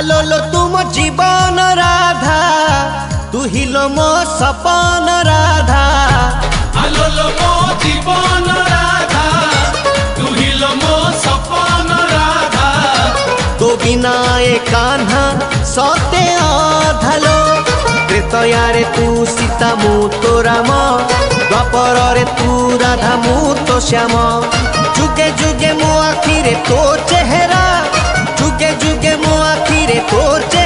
आलो लो तुम जीवन राधा तू हिलो मो सपन राधा। आलो लो मो जीवन राधा तू हिलो मो सपन राधा। तो बिना ए कान्हा सते अधालो त्रेतया रे तू सीता मु तो राम द्वापर रे तू राधा मु तो श्याम। जुगे जुगे मो आखिरे तो चेहरा जुगे जुगे मो आखिरे तो चेहरा।